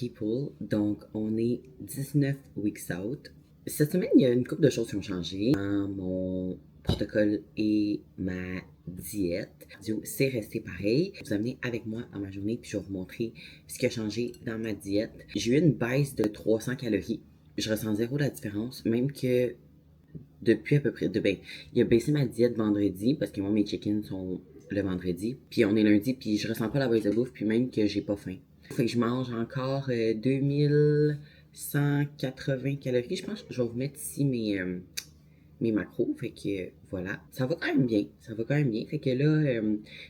people. Donc, on est 19 weeks out. Cette semaine, il y a une couple de choses qui ont changé dans mon protocole et ma diète. C'est resté pareil. Je vais vous amener avec moi dans ma journée puis je vais vous montrer ce qui a changé dans ma diète. J'ai eu une baisse de 300 calories. Je ressens zéro la différence, même que depuis à peu près, il a baissé ma diète vendredi parce que moi, mes chickens sont le vendredi. Puis on est lundi, puis je ressens pas la baisse de bouffe, puis même que j'ai pas faim. Fait que je mange encore 2180 calories. Je pense que je vais vous mettre ici mes macros. Fait que voilà. Ça va quand même bien. Ça va quand même bien. Fait que là,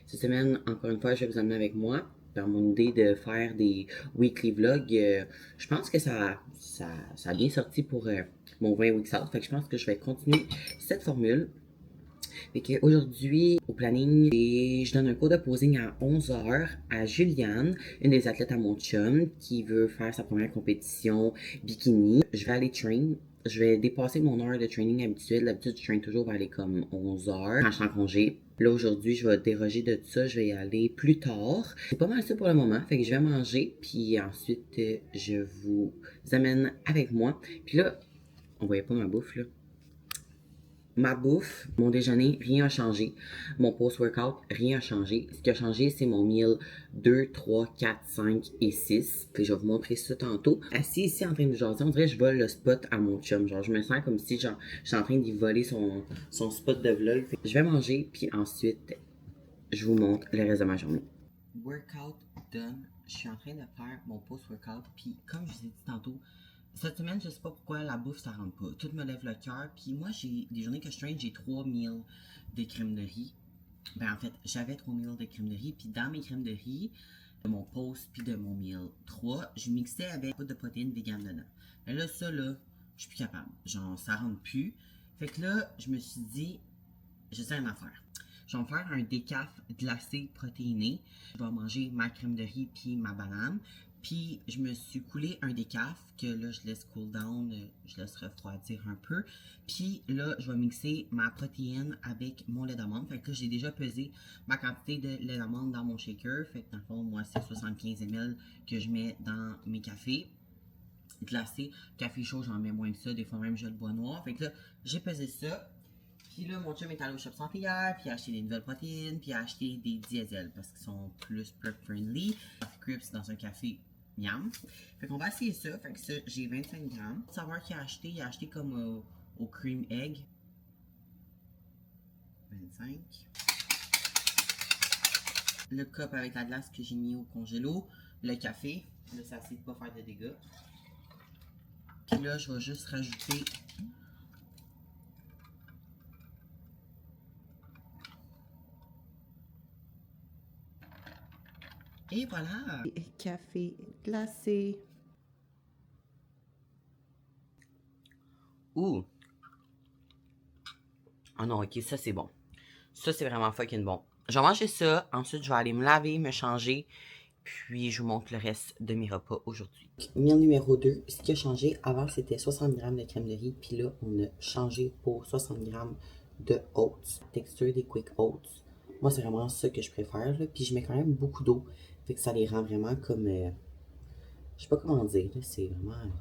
cette semaine, encore une fois, je vais vous amener avec moi dans mon idée de faire des weekly vlogs. Je pense que ça a bien sorti pour mon 20 weeks out. Fait que je pense que je vais continuer cette formule. Fait qu'aujourd'hui, au planning, je donne un cours de posing à 11h à Juliane, une des athlètes à mon chum, qui veut faire sa première compétition bikini. Je vais aller train. Je vais dépasser mon heure de training habituelle. D'habitude, je traîne toujours vers les comme 11h quand je suis en congé. Là, aujourd'hui, je vais déroger de tout ça. Je vais y aller plus tard. C'est pas mal ça pour le moment. Fait que je vais manger. Puis ensuite, je vous amène avec moi. Puis là, on voyait pas ma bouffe, là. Ma bouffe, mon déjeuner, rien n'a changé. Mon post-workout, rien n'a changé. Ce qui a changé, c'est mon meal 2, 3, 4, 5 et 6. Puis je vais vous montrer ça tantôt. Assis ici en train de jaser, on dirait que je vole le spot à mon chum. Genre, je me sens comme si genre, je suis en train d'y voler son spot de vlog. Je vais manger, puis ensuite, je vous montre le reste de ma journée. Workout done. Je suis en train de faire mon post-workout. Puis comme je vous ai dit tantôt, cette semaine, je sais pas pourquoi la bouffe ça rentre pas. Tout me lève le cœur. Puis moi, j'ai des journées que je traîne, j'ai 3 meals de crème de riz. Ben en fait, j'avais 3 meals de crème de riz. Puis dans mes crèmes de riz, de mon post puis de mon meal 3, je mixais avec pas de protéines vegan dedans. Mais là, ça là, je suis plus capable. Genre, ça rentre plus. Fait que là, je me suis dit, je sais une affaire. Je vais me faire un décaf glacé protéiné. Je vais manger ma crème de riz puis ma banane. Puis je me suis coulé un décaf que là je laisse cool down, je laisse refroidir un peu. Puis là je vais mixer ma protéine avec mon lait d'amande. Fait que là j'ai déjà pesé ma quantité de lait d'amande dans mon shaker. Fait que dans le fond moi c'est 75 ml que je mets dans mes cafés glacés. Café chaud j'en mets moins que ça, des fois même je le bois noir. Fait que là j'ai pesé ça. Puis là, mon chum est allé au Shop Santé hier, puis il a acheté des nouvelles protéines, puis il a acheté des diesel parce qu'ils sont plus prep-friendly. Crips dans un café, miam. Fait qu'on va essayer ça. Fait que ça, j'ai 25 grammes. Pour savoir qu'il a acheté comme au cream egg. 25. Le cup avec la glace que j'ai mis au congélo. Le café. Là, ça essaie de pas faire de dégâts. Puis là, je vais juste rajouter et voilà! Café glacé. Ouh! Ah non, ok, ça c'est bon. Ça c'est vraiment fucking bon. Je vais manger ça, ensuite je vais aller me laver, me changer, puis je vous montre le reste de mes repas aujourd'hui. Meal numéro 2, ce qui a changé, avant c'était 60 g de crème de riz, puis là on a changé pour 60 g de oats, texture des quick oats. Moi c'est vraiment ça que je préfère, là. Puis je mets quand même beaucoup d'eau, fait que ça les rend vraiment comme, je sais pas comment dire, c'est vraiment...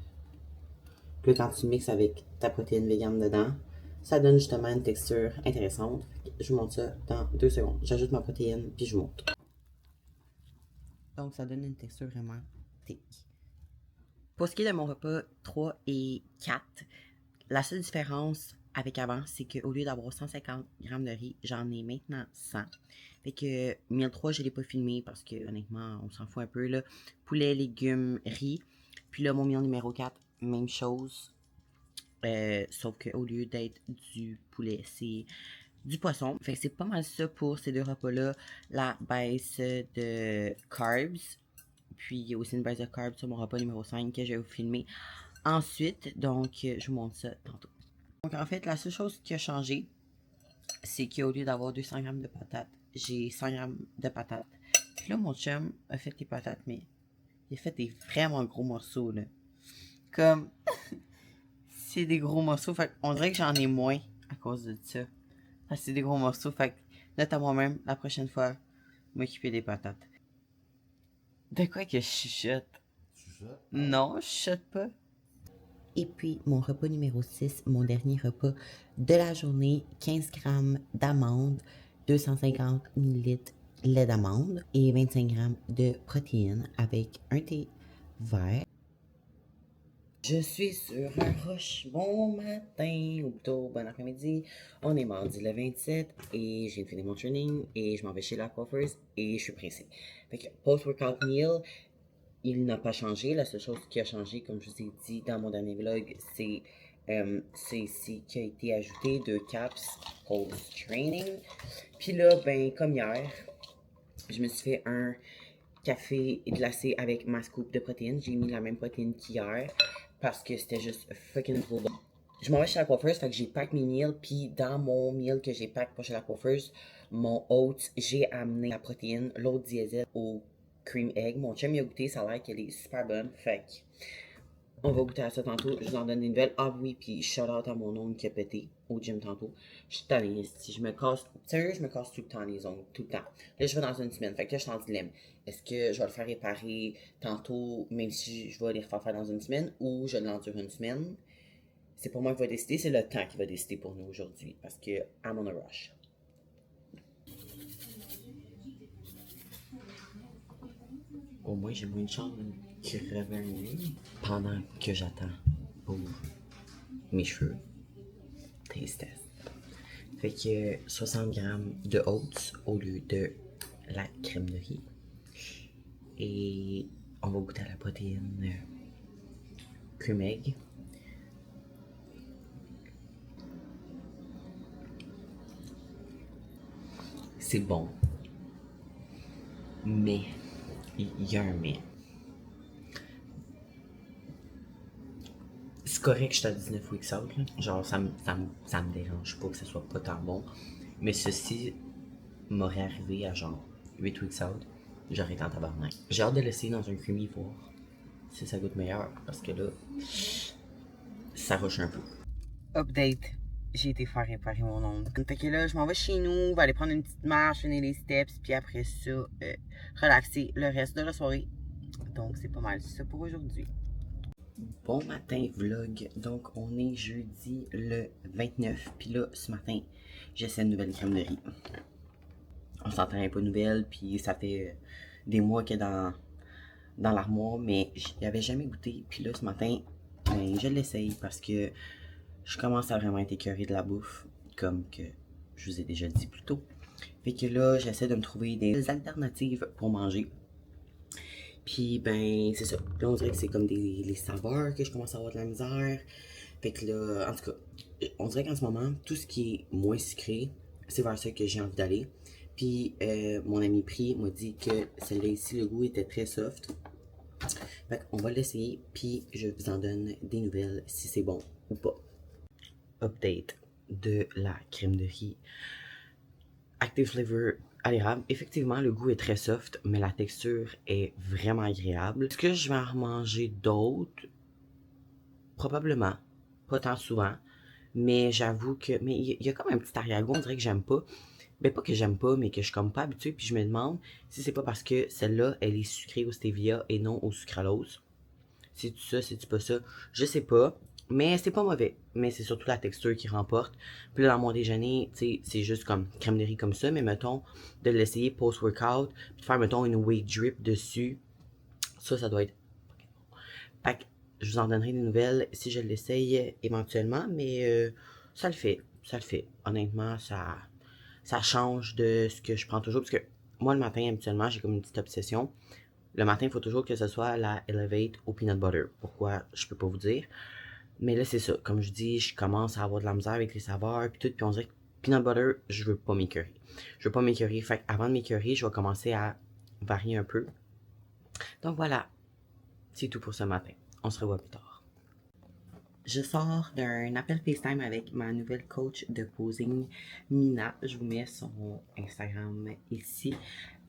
Puis là, quand tu mixes avec ta protéine vegan dedans, ça donne justement une texture intéressante. Je vous montre ça dans 2 secondes. J'ajoute ma protéine, puis je vous montre. Donc, ça donne une texture vraiment thick. Pour ce qui est de mon repas 3 et 4, la seule différence avec avant, c'est qu'au lieu d'avoir 150 g de riz, j'en ai maintenant 100. Fait que meal 3, je ne l'ai pas filmé parce que honnêtement, on s'en fout un peu là. Poulet, légumes, riz. Puis là, mon meal numéro 4, même chose. Sauf qu'au lieu d'être du poulet, c'est du poisson. Fait que c'est pas mal ça pour ces deux repas-là. La baisse de carbs. Puis il y a aussi une baisse de carbs sur mon repas numéro 5 que je vais vous filmer ensuite. Donc, je vous montre ça tantôt. Donc, en fait, la seule chose qui a changé, c'est qu'au lieu d'avoir 200 g de patates, j'ai 100 g de patates. Puis là, mon chum a fait des patates, mais il a fait des vraiment gros morceaux, là. Comme... c'est des gros morceaux, fait on dirait que j'en ai moins à cause de ça. Parce que c'est des gros morceaux, fait que note à moi-même, la prochaine fois, m'occuper des patates. De quoi que je chuchote? Non, je chuchote pas. Et puis, mon repas numéro 6, mon dernier repas de la journée, 15 grammes d'amandes, 250 millilitres lait d'amande et 25 grammes de protéines avec un thé vert. Je suis sur un rush. Bon matin, ou plutôt bon après-midi. On est mardi le 27 et j'ai fini mon training et je m'en vais chez la coiffeuse et je suis pressée. Fait que post-workout meal, il n'a pas changé. La seule chose qui a changé, comme je vous ai dit dans mon dernier vlog, c'est ici qui a été ajouté 2 caps post-training. Puis là, ben, comme hier, je me suis fait un café glacé avec ma scoop de protéines. J'ai mis la même protéine qu'hier parce que c'était juste fucking trop bon. Je m'en vais chez la coiffeuse, fait que j'ai pack mes meals, puis dans mon meal que j'ai pack pour chez la coiffeuse, mon oats, j'ai amené la protéine, l'autre diesel au cream egg. Mon chum y a goûté, ça a l'air qu'elle est super bonne, fait que on va goûter à ça tantôt, je vous en donne des nouvelles. Ah oui, puis shout out à mon ongle qui a pété au gym tantôt. Je suis tannée, si je me casse, sérieux, je me casse tout le temps les ongles, tout le temps. Là, je vais dans une semaine, fait que là, je suis en dilemme. Est-ce que je vais le faire réparer tantôt, même si je vais les refaire faire dans une semaine, ou je l'endure une semaine? C'est pour moi qui va décider, c'est le temps qui va décider pour nous aujourd'hui, parce que I'm on a rush. Au moins, j'ai moins de chance qui réveille pendant que j'attends pour mes cheveux. Taste test. Fait que 60 grammes de oats au lieu de la crème de riz. Et on va goûter à la protéine cream egg. C'est bon. Mais, il y a un mais. C'est correct que je suis à 19 weeks out, là. Genre, ça me dérange pas que ça soit pas tant bon. Mais ceci m'aurait arrivé à genre 8 weeks out, j'aurais été en tabarnak. J'ai hâte de l'essayer dans un creamy voir si ça goûte meilleur, parce que là, ça rush un peu. Update. J'ai été faire réparer mon ongle. Fait que là, je m'en vais chez nous, va aller prendre une petite marche, finir les steps, puis après ça, relaxer le reste de la soirée. Donc, c'est pas mal ça pour aujourd'hui. Bon matin vlog, donc on est jeudi le 29, puis là ce matin j'essaie une nouvelle crème de riz. On s'entend un peu nouvelle, puis ça fait des mois qu'elle est dans l'armoire, mais j'y avais jamais goûté, puis là ce matin ben, je l'essaye parce que je commence à vraiment être écœurée de la bouffe, comme que je vous ai déjà dit plus tôt. Fait que là j'essaie de me trouver des alternatives pour manger. Puis ben c'est ça. Là on dirait que c'est comme les saveurs que je commence à avoir de la misère. Fait que là, en tout cas, on dirait qu'en ce moment, tout ce qui est moins sucré, c'est vers ça que j'ai envie d'aller. Puis mon ami Pri m'a dit que celle-là ici, le goût était très soft. Fait qu'on va l'essayer, puis je vous en donne des nouvelles si c'est bon ou pas. Update de la crème de riz Active Flavor à l'érable. Effectivement, le goût est très soft, mais la texture est vraiment agréable. Est-ce que je vais en remanger d'autres? Probablement. Pas tant souvent. Mais j'avoue que. Mais il y a comme un petit arrière-goût, on dirait que j'aime pas. Ben pas que j'aime pas, mais que je suis comme pas habituée. Puis je me demande si c'est pas parce que celle-là, elle est sucrée au stevia et non au sucralose. C'est-tu ça, c'est-tu pas ça? Je sais pas. Mais c'est pas mauvais. Mais c'est surtout la texture qui remporte. Puis là, dans mon déjeuner, tu sais, c'est juste comme crème de riz comme ça. Mais mettons, de l'essayer post-workout. Puis de faire, mettons, une weight drip dessus. Ça doit être. Fait que je vous en donnerai des nouvelles si je l'essaye éventuellement. Mais ça le fait. Ça le fait. Honnêtement, ça change de ce que je prends toujours. Parce que moi, le matin, habituellement, j'ai comme une petite obsession. Le matin, il faut toujours que ce soit la Elevate au peanut butter. Pourquoi, je peux pas vous dire. Mais là, c'est ça. Comme je dis, je commence à avoir de la misère avec les saveurs puis tout. Puis on dirait que peanut butter, je veux pas m'écœurer. Je veux pas m'écœurer. Fait qu'avant de m'écœurer, je vais commencer à varier un peu. Donc voilà. C'est tout pour ce matin. On se revoit plus tard. Je sors d'un appel FaceTime avec ma nouvelle coach de posing, Mina. Je vous mets son Instagram ici.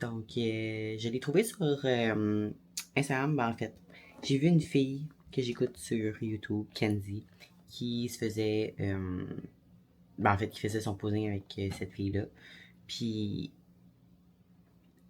Donc, je l'ai trouvée sur Instagram. Ben, en fait, j'ai vu une fille que j'écoute sur YouTube, Kenzie, qui se faisait, ben, en fait, qui faisait son posing avec cette fille-là. Puis,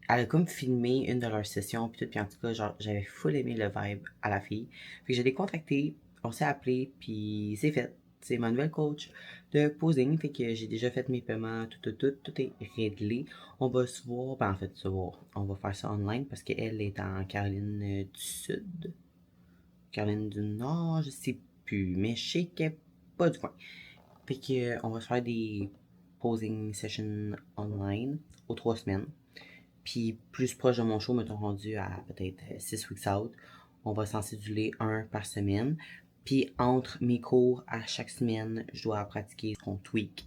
elle a comme filmé une de leurs sessions, puis tout, puis en tout cas, genre, j'avais full aimé le vibe à la fille. Fait que je l'ai contactée, on s'est appelé, puis c'est fait. C'est ma nouvelle coach de posing, fait que j'ai déjà fait mes paiements, tout est réglé. On va se voir, ben en fait, se voir. On va faire ça online parce qu'elle est en Caroline du Sud. Caroline du Nord, je sais plus, mais je sais qu'elle est pas du coin. Fait que, on va se faire des posing sessions online aux 3 semaines. Puis plus proche de mon show, mettons rendu à peut-être 6 weeks out, on va s'en céduler un par semaine. Puis entre mes cours à chaque semaine, je dois pratiquer ce qu'on tweak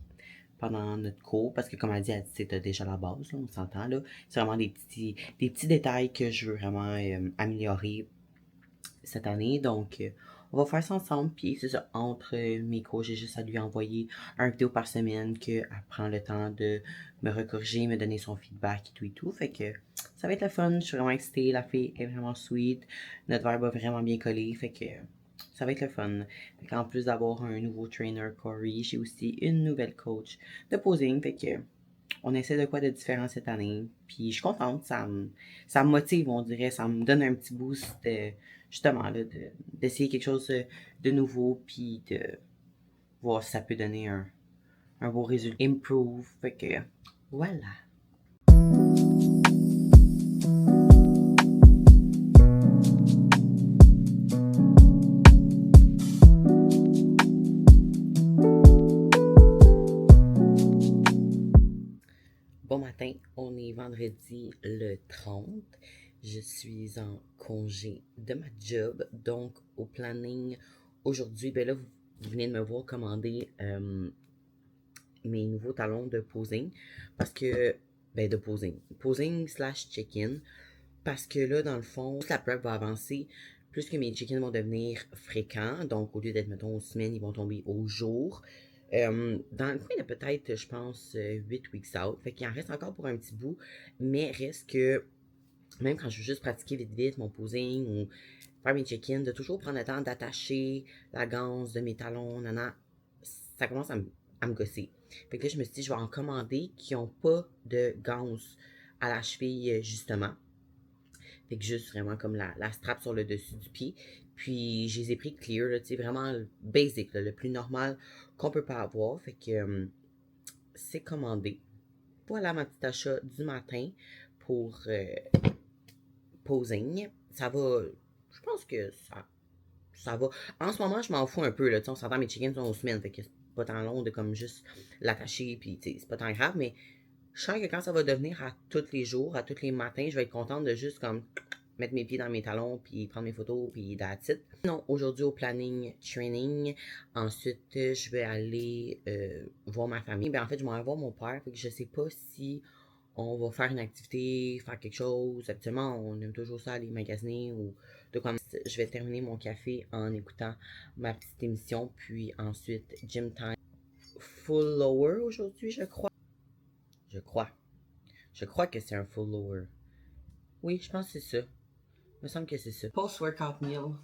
pendant notre cours. Parce que comme elle dit c'est déjà la base, là, on s'entend là. C'est vraiment des petits détails que je veux vraiment améliorer cette année. Donc, on va faire ça ensemble. Puis, c'est ça, entre mes cours, j'ai juste à lui envoyer un vidéo par semaine qu'elle prend le temps de me recorriger, me donner son feedback et tout. Fait que ça va être le fun. Je suis vraiment excitée. La fille est vraiment sweet. Notre vibe va vraiment bien coller. Fait que ça va être le fun. Fait qu'en plus d'avoir un nouveau trainer, Corey, j'ai aussi une nouvelle coach de posing. Fait que on essaie de quoi de différent cette année. Puis je suis contente, ça me motive, on dirait, ça me donne un petit boost, justement, là, d'essayer quelque chose de nouveau, puis de voir si ça peut donner un beau résultat. Improve, fait que voilà. Bon matin, on est vendredi le 30. Je suis en congé de ma job, donc au planning aujourd'hui, ben là, vous venez de me voir commander mes nouveaux talons de posing parce que, ben de posing slash check-in, parce que là, dans le fond, plus la prep va avancer, plus que mes check-ins vont devenir fréquents, donc au lieu d'être, mettons, aux semaines, ils vont tomber aux jours. Dans le coin, il y a peut-être, je pense, 8 weeks out. Fait qu'il en reste encore pour un petit bout, mais reste que, même quand je veux juste pratiquer vite vite mon posing ou faire mes check-ins, de toujours prendre le temps d'attacher la ganse de mes talons, ça commence à me gosser. Fait que là, je me suis dit, je vais en commander qui n'ont pas de ganse à la cheville, justement. Fait que juste vraiment comme la strap sur le dessus du pied. Puis, je les ai pris clear, là, tu sais, vraiment basic, là, le plus normal qu'on peut pas avoir. Fait que c'est commandé. Voilà ma petite achat du matin pour posing. Ça va, je pense que ça va. En ce moment, je m'en fous un peu, là, tu sais, on s'entend, mes chickens sont aux semaines, fait que c'est pas tant long de comme juste l'attacher, puis tu sais, c'est pas tant grave, mais je sens que quand ça va devenir à tous les jours, à tous les matins, je vais être contente de juste comme mettre mes pieds dans mes talons, puis prendre mes photos, puis that's it. Non, aujourd'hui au planning training. Ensuite, je vais aller voir ma famille. Ben en fait, je m'en vais voir mon père, fait que je sais pas si on va faire une activité, faire quelque chose. Habituellement, on aime toujours ça, aller magasiner ou de quoi. Je vais terminer mon café en écoutant ma petite émission, puis ensuite gym time. Full lower aujourd'hui, je crois. Je crois. Je crois que c'est un full lower. Oui, je pense que c'est ça. Il me semble que c'est ça. Post-workout meal.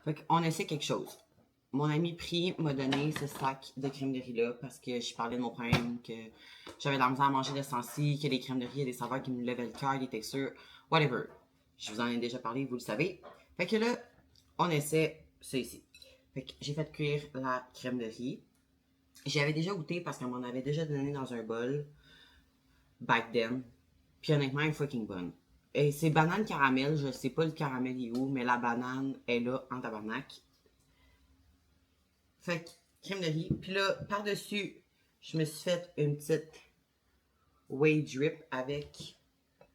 Fait qu'on essaie quelque chose. Mon ami Pri m'a donné ce sac de crème de riz là parce que je parlais de mon problème, que j'avais de la misère à manger de sensi, que les crèmes de riz, il y a des saveurs qui me levaient le cœur, des textures, whatever. Je vous en ai déjà parlé, vous le savez. Fait que là, on essaie ça ici. Fait que j'ai fait cuire la crème de riz. J'y avais déjà goûté parce qu'on m'en avait déjà donné dans un bol back then. Puis honnêtement, elle est fucking bonne. Et c'est banane caramel, je sais pas le caramel est où, mais la banane est là en tabarnak. Fait que crème de riz. Puis là, par-dessus, je me suis fait une petite whey drip avec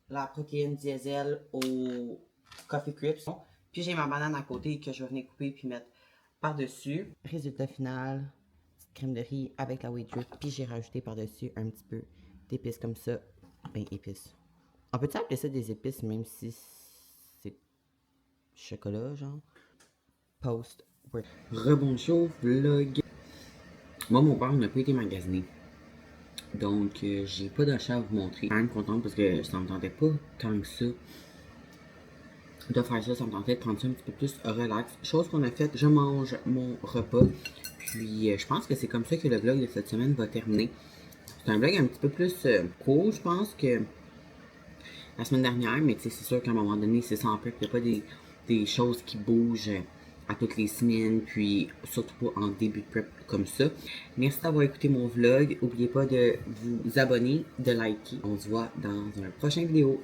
la protéine diesel au coffee crisp. Puis j'ai ma banane à côté que je vais venir couper puis mettre par-dessus. Résultat final, petite crème de riz avec la whey drip. Puis j'ai rajouté par-dessus un petit peu d'épices comme ça. Ben épices. On peut-tu appeler ça des épices même si c'est chocolat, genre? Post. Rebonjour, vlog. Moi, mon père n'a pas été magasiné. Donc, j'ai pas d'achat à vous montrer. Je suis quand même contente parce que ça me tentait pas tant que ça de faire ça. Ça me tentait de prendre ça un petit peu plus relax. Chose qu'on a faite, je mange mon repas. Puis, je pense que c'est comme ça que le vlog de cette semaine va terminer. C'est un vlog un petit peu plus court, je pense que la semaine dernière, mais tu sais, c'est sûr qu'à un moment donné, c'est ça en prep, il n'y a pas des choses qui bougent à toutes les semaines, puis surtout pas en début de prep comme ça. Merci d'avoir écouté mon vlog. N'oubliez pas de vous abonner, de liker. On se voit dans une prochaine vidéo.